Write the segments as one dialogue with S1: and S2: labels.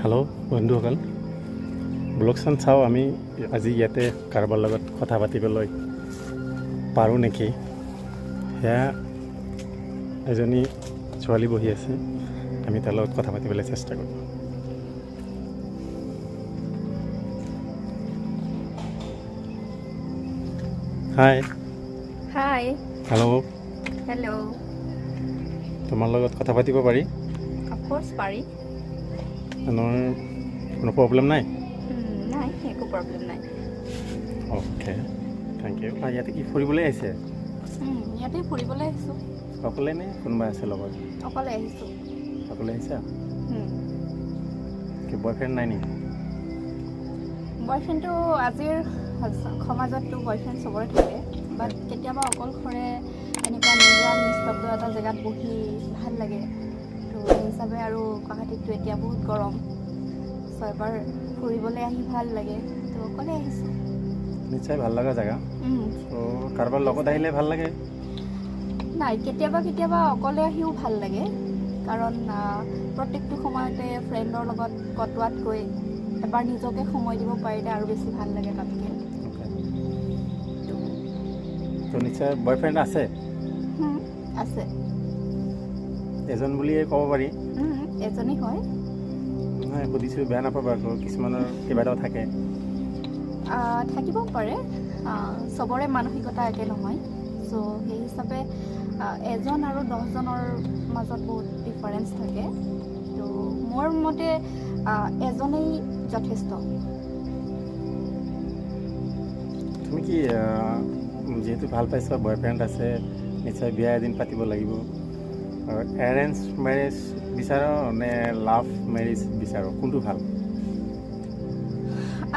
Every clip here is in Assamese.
S1: হেল্ল' বন্ধুসকল, ব্লগখন চাওঁ। আমি আজি ইয়াতে কাৰোবাৰ লগত কথা পাতিবলৈ পাৰোঁ নেকি। সেয়া এজনী ছোৱালী বহি আছে, আমি তাৰ লগত কথা পাতিবলৈ চেষ্টা কৰোঁ। হাই।
S2: হাই।
S1: হেল্ল'।
S2: হেল্ল'।
S1: তোমাৰ লগত কথা পাতিব পাৰি?
S2: অফক'ৰ্ছ পাৰি।
S1: কোনো প্ৰব্লেম নাই?
S2: নাই, একো প্ৰব্লেম নাই।
S1: Okay, thank you. ইয়াতে কি ফুৰিবলৈ আহিছে?
S2: ইয়াতে ফুৰিবলৈ আহিছোঁ।
S1: অকলে নে কোনোবা আছে লগত?
S2: অকলে আহিছোঁ।
S1: অকলে আহিছা? কি বয়ফ্ৰেণ্ড নাই নেকি?
S2: বয়ফ্ৰেণ্ডটো আজিৰ সমাজততো বয়ফ্ৰেণ্ড চবৰে থাকে, বাট কেতিয়াবা অকলশৰে এনেকুৱা নিজান নিস্তব্ধ এটা জেগাত বহি ভাল লাগে। তো সেই হিচাপে আৰু গুৱাহাটীততো এতিয়া বহুত গৰম, চ' এবাৰ ফুৰিবলৈ আহি ভাল লাগে, তো অকলে আহিছোঁ।
S1: নিশ্চয় ভাল লগা জেগা। ত' কাৰোবাৰ লগত আহিলে ভাল লাগে?
S2: নাই, কেতিয়াবা অকলে আহিও ভাল লাগে, কাৰণ প্ৰত্যেকটো সময়তে ফ্ৰেণ্ডৰ লগত কটোৱাতকৈ এবাৰ নিজকে সময় দিব পাৰিলে আৰু বেছি ভাল লাগে তাতকৈ।
S1: তো নিশ্চয় বয়ফ্ৰেণ্ড আছে?
S2: আছে।
S1: এজন বুলিয়ে ক'ব পাৰি?
S2: এজনী হয়।
S1: নাই, সুধিছোঁ, বেয়া নাপাবা আকৌ, কিছুমানৰ কেইবাটাও থাকে।
S2: থাকিব পাৰে, চবৰে মানসিকতা একে নহয়, চ' সেই হিচাপে এজন আৰু 10জনৰ মাজত বহুত ডিফাৰেঞ্চ থাকে। তো মোৰ মতে এজনেই যথেষ্ট।
S1: তুমি কি যিহেতু ভাল পাইছা, বয়ফ্ৰেণ্ড আছে, নিশ্চয় বিয়া এদিন পাতিব লাগিব, আৰু এৰেঞ্জ মেৰেজ বিচাৰ নে লাভ মেৰেজ বিচাৰ, কোনটো ভাল?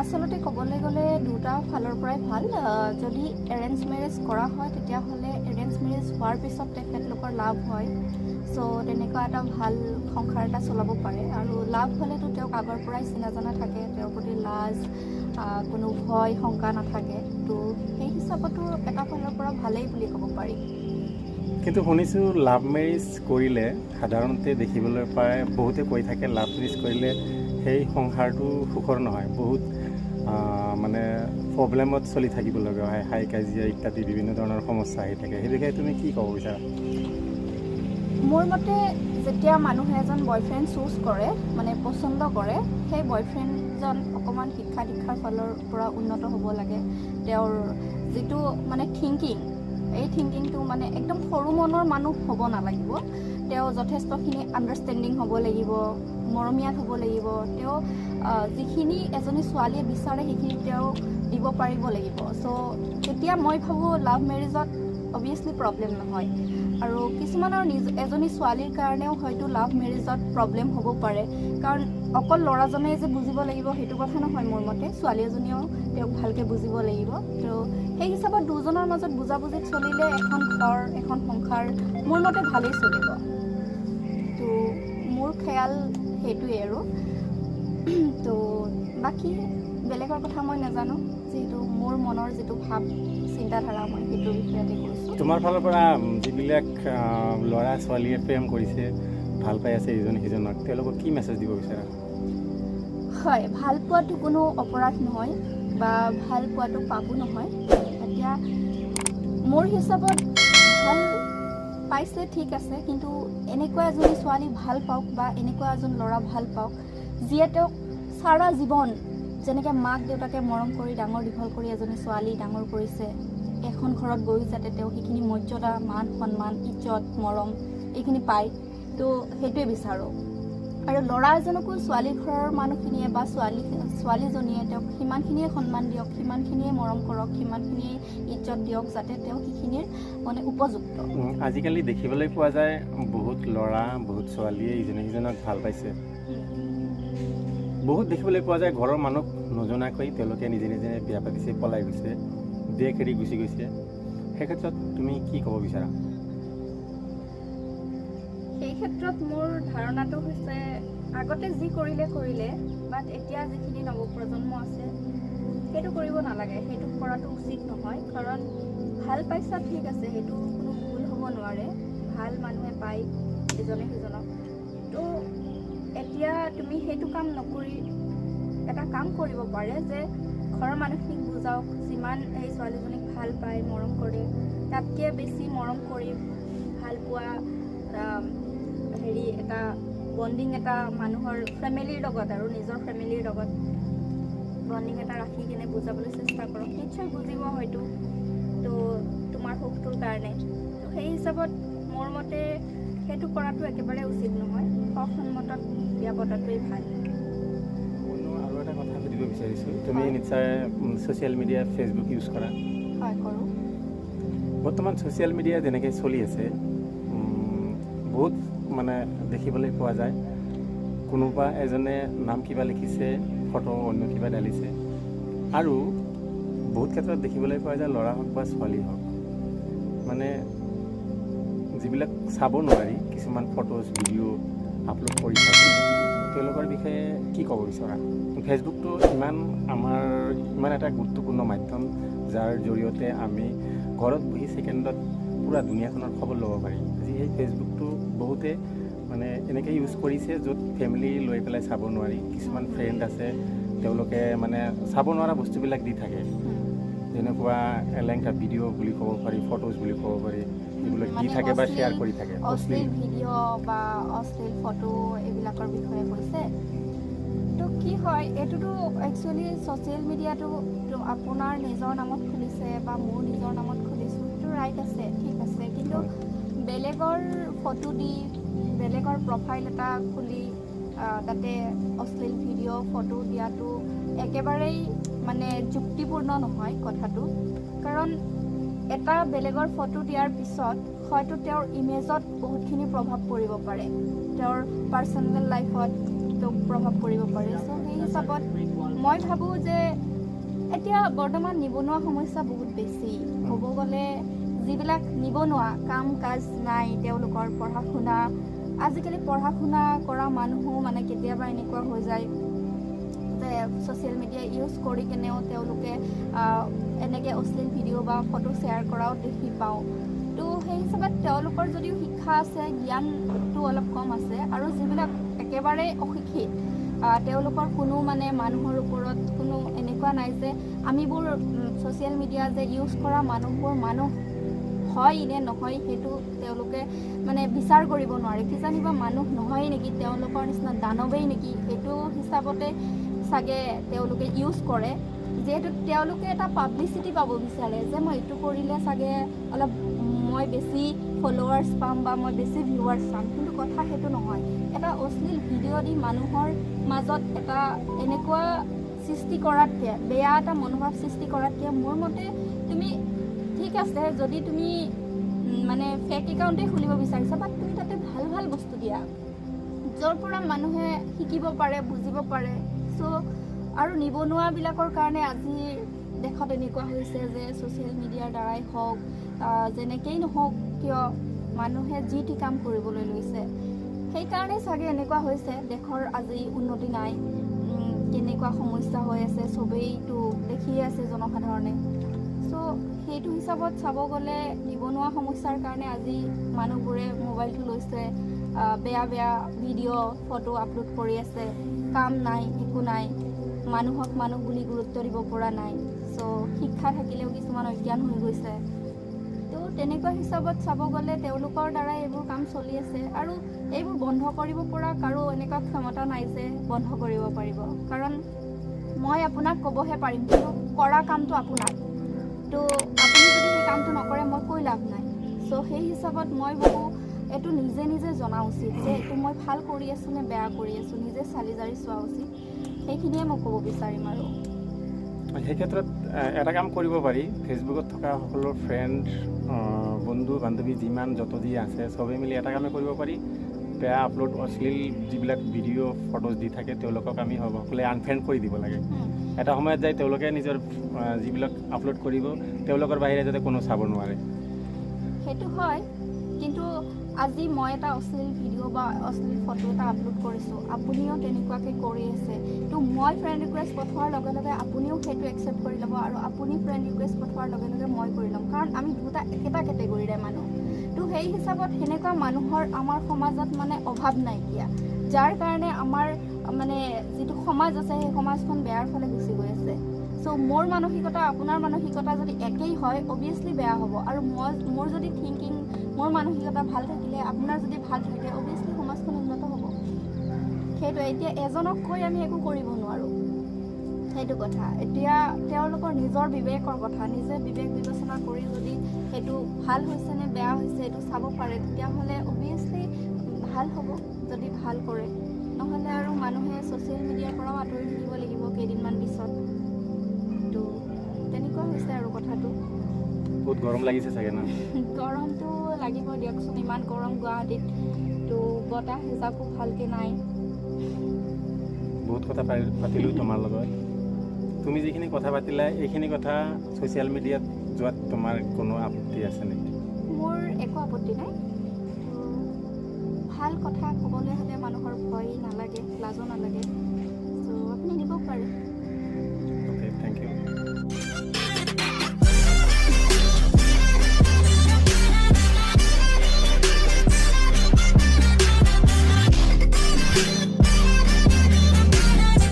S2: আচলতে ক'বলৈ গ'লে দুটা ফালৰ পৰাই ভাল। যদি এৰেঞ্জ মেৰেজ কৰা হয়, তেতিয়াহ'লে এৰেঞ্জ মেৰেজ হোৱাৰ পিছত তেখেতলোকৰ লাভ হয়, চ' তেনেকুৱা এটা ভাল সংসাৰ এটা চলাব পাৰে। আৰু লাভ হ'লেতো তেওঁক আগৰ পৰাই চিনা জনা থাকে, তেওঁৰ প্ৰতি লাজ, কোনো ভয় শংকা নাথাকে, তো সেই হিচাপতো এটা ফালৰ পৰা ভালেই বুলি ক'ব পাৰি।
S1: কিন্তু শুনিছোঁ লাভ মেৰেজ কৰিলে সাধাৰণতে দেখিবলৈ পায়, বহুতে কৈ থাকে লাভ মেৰেজ কৰিলে সেই সংসাৰটো সুখৰ নহয়, বহুত মানে প্ৰব্লেমত চলি থাকিব লগা হয়, হাই কাজিয়া ইত্যাদি বিভিন্ন ধৰণৰ সমস্যা আহি থাকে। সেই বিষয়ে তুমি কি ক'ব বিচাৰা?
S2: মোৰ মতে যেতিয়া মানুহে এজন বয়ফ্ৰেণ্ড চুজ কৰে, মানে পচন্দ কৰে, সেই বয়ফ্ৰেণ্ডজন অকণমান শিক্ষা দীক্ষাৰ ফালৰ পৰা উন্নত হ'ব লাগে। তেওঁৰ যিটো মানে থিংকিং, এই থিংকিংটো মানে একদম সৰু মনৰ মানুহ হ'ব নালাগিব। তেওঁ যথেষ্টখিনি আণ্ডাৰষ্টেণ্ডিং হ'ব লাগিব, মৰমীয়াল হ'ব লাগিব। তেওঁ যিখিনি এজনী ছোৱালীয়ে বিচাৰে সেইখিনি তেওঁ দিব পাৰিব লাগিব। চ' তেতিয়া মই ভাবোঁ লাভ মেৰেজত অবভিয়াছলি প্ৰব্লেম নহয়। আৰু কিছুমানৰ এজনী ছোৱালীৰ কাৰণেও হয়তো লাভ মেৰেজত প্ৰব্লেম হ'ব পাৰে, কাৰণ অকল ল'ৰাজনে যে বুজিব লাগিব সেইটো কথা নহয়। মোৰ মতে ছোৱালী এজনীয়েও তেওঁক ভালকৈ বুজিব লাগিব। তো সেই হিচাপত দুজনৰ মাজত বুজাবুজিত চলিলে এখন ঘৰ, এখন সংসাৰ মোৰ মতে ভালেই চলিব। তো মোৰ খেয়াল সেইটোৱেই আৰু। তো বাকী বেলেগৰ কথা মই নাজানো, যিহেতু মোৰ মনৰ যিটো ভাৱ চিন্তাধাৰা মই সেইটোৰ বিষয়তে কৈছোঁ।
S1: তোমাৰ ফালৰ পৰা যিবিলাক ল'ৰা ছোৱালীয়ে প্ৰেম কৰিছে, ভাল পাই আছে ইজনে সিজনক, তেওঁলোকক কি মেছেজ দিব বিচাৰা?
S2: হয়, ভাল পোৱাটো কোনো অপৰাধ নহয়, বা ভাল পোৱাটো পাপো নহয়। এতিয়া মোৰ হিচাপত ভাল পাইছে ঠিক আছে, কিন্তু এনেকুৱা এজনী ছোৱালী ভাল পাওক বা এনেকুৱা এজন ল'ৰা ভাল পাওক যিয়ে তেওঁক সাৰা জীৱন, যেনেকৈ মাক দেউতাকে মৰম কৰি ডাঙৰ দীঘল কৰি এজনী ছোৱালী ডাঙৰ কৰিছে, এখন ঘৰত গৈ যাতে তেওঁ সেইখিনি মৰ্যাদা, মান সন্মান, ইজ্জত, মৰম এইখিনি পায়, তো সেইটোৱে বিচাৰোঁ। আৰু ল'ৰা এজনকো ছোৱালী ঘৰৰ মানুহখিনিয়ে বা ছোৱালীজনীয়ে তেওঁক সিমানখিনিয়ে সন্মান দিয়ক, সিমানখিনিয়ে মৰম কৰক, সিমানখিনিয়ে ইজ্জত দিয়ক, যাতে তেওঁ সেইখিনিৰ মানে উপযুক্ত।
S1: আজিকালি দেখিবলৈ পোৱা যায় বহুত ল'ৰা বহুত ছোৱালীয়ে ইজনে সিজনক ভাল পাইছে। বহুত দেখিবলৈ পোৱা যায় ঘৰৰ মানুহ নজনাকৈ তেওঁলোকে নিজে নিজে বিয়া পাতিছে, পলাই গৈছে, দেশ এৰি গুচি গৈছে। সেই ক্ষেত্ৰত তুমি কি ক'ব বিচাৰা?
S2: সেই ক্ষেত্ৰত মোৰ ধাৰণাটো হৈছে আগতে যি কৰিলে, বাট এতিয়া যিখিনি নৱপ্ৰজন্ম আছে সেইটো কৰিব নালাগে, সেইটো কৰাটো উচিত নহয়। কাৰণ ভাল পাইছা ঠিক আছে, সেইটো কোনো ভুল হ'ব নোৱাৰে, ভাল মানুহে পায় ইজনে সিজনক। তো এতিয়া তুমি সেইটো কাম নকৰি এটা কাম কৰিব পাৰে যে ঘৰৰ মানুহখিনিক বুজাওক, যিমান এই ছোৱালীজনীক ভাল পায়, মৰম কৰে, তাতকৈ বেছি মৰম কৰি ভাল পোৱা এটা বণ্ডিং এটা মানুহৰ ফেমিলিৰ লগত আৰু নিজৰ ফেমিলিৰ লগত বণ্ডিং এটা ৰাখি কিনে বুজাবলৈ চেষ্টা কৰক। নিশ্চয় বুজিব হয়তো, তো তোমাৰ সুখটোৰ কাৰণে। তো সেই হিচাপত মোৰ মতে সেইটো কৰাটো একেবাৰে উচিত নহয়। সন্মতত বিয়া পতাটোৱেই ভাল।
S1: আৰু এটা কথা সুধিব বিচাৰিছোঁ, তুমি নিশ্চয় ছ'চিয়েল মিডিয়া ফেচবুক ইউজ কৰা?
S2: হয়, কৰোঁ।
S1: বৰ্তমান ছ'চিয়েল মিডিয়া যেনেকৈ চলি আছে, বহুত মানে দেখিবলৈ পোৱা যায়, কোনোবা এজনে নাম কিবা লিখিছে, ফটো অন্য কিবা ঢালিছে, আৰু বহুত ক্ষেত্ৰত দেখিবলৈ পোৱা যায় ল'ৰা হওক বা ছোৱালী হওক, মানে যিবিলাক চাব নোৱাৰি কিছুমান ফটোজ ভিডিঅ' আপলোড কৰি থাকে, তেওঁলোকৰ বিষয়ে কি ক'ব বিচৰা? ফেচবুকটো ইমান এটা গুৰুত্বপূৰ্ণ মাধ্যম, যাৰ জৰিয়তে আমি ঘৰত বহি ছেকেণ্ডত পূৰা দুনিয়াখনৰ খবৰ ল'ব পাৰি। আজি সেই ফেচবুকটো বহুতে মানে এনেকৈ ইউজ কৰিছে য'ত ফেমিলি লৈ পেলাই চাব নোৱাৰি। কিছুমান ফ্ৰেণ্ড আছে, তেওঁলোকে মানে চাব নোৱাৰা বস্তুবিলাক দি থাকে, যেনেকুৱা এলেংকা ভিডিঅ' বুলি ক'ব পাৰি, ফটোজ বুলি ক'ব পাৰি, এইবিলাক দি থাকে বা শ্বেয়াৰ কৰি থাকে।
S2: অশ্লীল ভিডিঅ' বা অশ্লীল ফটো এইবিলাকৰ বিষয়ে কৈছে। তো কি হয়, এইটোতো একচুৱেলি ছ'চিয়েল মিডিয়াটো আপোনাৰ নিজৰ নামত খুলিছে বা মোৰ নিজৰ নামত খুলিছোঁ, সেইটো ৰাইট আছে, ঠিক আছে। কিন্তু বেলেগৰ ফটো দি বেলেগৰ প্ৰফাইল এটা খুলি তাতে অশ্লীল ভিডিঅ' ফটো দিয়াটো একেবাৰেই মানে যুক্তিপূৰ্ণ নহয় কথাটো। কাৰণ এটা বেলেগৰ ফটো দিয়াৰ পিছত হয়তো তেওঁৰ ইমেজত বহুতখিনি প্ৰভাৱ পৰিব পাৰে, তেওঁৰ পাৰ্চনেল লাইফত প্ৰভাৱ পৰিব পাৰে। চ' সেই হিচাপত মই ভাবোঁ যে এতিয়া বৰ্তমান নিবনুৱা সমস্যা বহুত বেছি। ক'ব গ'লে যিবিলাক নিবনুৱা, কাম কাজ নাই তেওঁলোকৰ, পঢ়া শুনা, আজিকালি পঢ়া শুনা কৰা মানুহো মানে কেতিয়াবা এনেকুৱা হৈ যায় যে ছ'চিয়েল মিডিয়া ইউজ কৰি কেনেও তেওঁলোকে এনেকৈ অশ্লীল ভিডিঅ' বা ফটো শ্বেয়াৰ কৰাও দেখি পাওঁ। তো সেই হিচাপত তেওঁলোকৰ যদিও শিক্ষা আছে, জ্ঞানটো অলপ কম আছে, আৰু যিবিলাক একেবাৰে অশিক্ষিত, তেওঁলোকৰ কোনো মানে মানুহৰ ওপৰত কোনো এনেকুৱা নাই যে আমিবোৰ ছ'চিয়েল মিডিয়া যে ইউজ কৰা মানুহবোৰ মানুহ হয় নে নহয় সেইটো তেওঁলোকে মানে বিচাৰ কৰিব নোৱাৰে। কিজানিবা মানুহ নহয় নেকি, তেওঁলোকৰ নিচিনা দানৱেই নেকি, সেইটো হিচাপতে চাগে তেওঁলোকে ইউজ কৰে, যিহেতু তেওঁলোকে এটা পাব্লিচিটি পাব বিচাৰে যে মই এইটো কৰিলে চাগে অলপ মই বেছি ফলোৱাৰ্ছ পাম বা মই বেছি ভিউৱাৰ্ছ পাম। কিন্তু কথা সেইটো নহয়। এটা অশ্লীল ভিডিঅ' দি মানুহৰ মাজত এটা এনেকুৱা সৃষ্টি কৰাতকৈ, বেয়া এটা মনোভাৱ সৃষ্টি কৰাতকৈ, মোৰ মতে তুমি ঠিক আছে যদি তুমি মানে ফেক একাউণ্টেই খুলিব বিচাৰিছা, বাট তুমি তাতে ভাল ভাল বস্তু দিয়া, য'ৰ পৰা মানুহে শিকিব পাৰে, বুজিব পাৰে। চ' আৰু নিবনুৱাবিলাকৰ কাৰণে আজিৰ দেশত এনেকুৱা হৈছে যে ছ'চিয়েল মিডিয়াৰ দ্বাৰাই হওক, যেনেকেই নহওক কিয় মানুহে যি টি কাম কৰিবলৈ লৈছে। সেইকাৰণে চাগে এনেকুৱা হৈছে, দেশৰ আজি উন্নতি নাই, কেনেকুৱা সমস্যা হৈ আছে চবেইতো দেখিয়ে আছে জনসাধাৰণে। চ' সেইটো হিচাপত চাব গ'লে নিবনুৱা সমস্যাৰ কাৰণে আজি মানুহবোৰে মোবাইলটো লৈছে, বেয়া বেয়া ভিডিঅ' ফটো আপলোড কৰি আছে, কাম নাই, একো নাই, মানুহক মানুহ বুলি গুৰুত্ব দিব পৰা নাই। চ' শিক্ষা থাকিলেও কিছুমান অজ্ঞান হৈ গৈছে। তো তেনেকুৱা হিচাপত চাব গ'লে তেওঁলোকৰ দ্বাৰাই এইবোৰ কাম চলি আছে, আৰু এইবোৰ বন্ধ কৰিব পৰা কাৰো এনেকুৱা ক্ষমতা নাই যে বন্ধ কৰিব পাৰিব। কাৰণ মই আপোনাক ক'বহে পাৰিম, কিন্তু কৰা কামটো আপোনাৰ। তো আপুনি যদি সেই কামটো নকৰে মই কৈ লাভ নাই। চ' সেই হিচাপত মই ভাবোঁ এইটো নিজে নিজে জনা উচিত যে এইটো মই ভাল কৰি আছোঁ নে বেয়া কৰি আছোঁ, নিজে চালি জাৰি চোৱা উচিত। সেইখিনিয়ে মই ক'ব বিচাৰিম। আৰু
S1: সেই ক্ষেত্ৰত এটা কাম কৰিব পাৰি, ফেচবুকত থকা সকলো ফ্ৰেণ্ড, বন্ধু বান্ধৱী যিমান যত যি আছে চবেই মিলি এটা কামে কৰিব পাৰি, বেয়া আপলোড অশ্লীল যিবিলাক ভিডিঅ' ফটোজ দি থাকে তেওঁলোকক আমি সকলোৱে আনফ্ৰেণ্ড কৰি দিব লাগে। এটা সময়ত যায় তেওঁলোকে নিজৰ যিবিলাক আপলোড কৰিব তেওঁলোকৰ বাহিৰে যাতে কোনো চাব নোৱাৰে।
S2: সেইটো হয়, কিন্তু আজি মই এটা অশ্লীল ভিডিঅ' বা অশ্লীল ফটো এটা আপলোড কৰিছোঁ, আপুনিও তেনেকুৱাকৈ কৰি আছে, তো মই ফ্ৰেণ্ড ৰিকুৱেষ্ট পঠোৱাৰ লগে লগে আপুনিও সেইটো একচেপ্ট কৰি ল'ব, আৰু আপুনি ফ্ৰেণ্ড ৰিকুৱেষ্ট পঠোৱাৰ লগে লগে মই কৰি ল'ম, কাৰণ আমি দুটা একেটা কেটেগৰীৰে মানুহ। তো সেই হিচাপত সেনেকুৱা মানুহৰ আমাৰ সমাজত মানে অভাৱ নাইকিয়া। যাৰ কাৰণে আমাৰ মানে যিটো সমাজ আছে সেই সমাজখন বেয়াৰ ফালে গুচি গৈ আছে। চ' মোৰ মানসিকতা আপোনাৰ মানসিকতা যদি একেই হয় অভিয়াছলি বেয়া হ'ব, আৰু মোৰ যদি থিংকিং মোৰ মানসিকতা ভাল থাকিলে আপোনাৰ যদি ভাল থাকে অভিয়াছলি সমাজখন উন্নত হ'ব। সেইটোৱে, এতিয়া এজনক কৈ আমি একো কৰিব নোৱাৰোঁ, সেইটো কথা। এতিয়া তেওঁলোকৰ নিজৰ বিবেকৰ কথা, নিজে বিবেক বিবেচনা কৰি যদি সেইটো ভাল হৈছে নে বেয়া হৈছে এইটো চাব পাৰে তেতিয়াহ'লে অভিয়াছলি ভাল হ'ব, যদি ভাল কৰে। নহ'লে আৰু মানুহে ছ'চিয়েল মিডিয়াৰ পৰাও আঁতৰি থাকিব লাগিব কেইদিনমান পিছত। তো তেনেকুৱা হৈছে আৰু কথাটো।
S1: বহুত গৰম লাগিছে চাগে ন?
S2: গৰমটো লাগিব দিয়কচোন, ইমান গৰম গুৱাহাটীত। তো বতাহ হিচাপো ভালকৈ নাই।
S1: বহুত কথা পাতিলোঁ তোমাৰ লগত। তুমি যিখিনি কথা পাতিলা এইখিনি কথা ছ'চিয়েল মিডিয়াত যোৱাত তোমাৰ কোনো আপত্তি আছে নেকি?
S2: মোৰ একো আপত্তি নাই। তো ভাল কথা ক'বলৈ হ'লে মানুহৰ ভয় নালাগে, লাজো নালাগে। চ' আপুনি নিব পাৰে।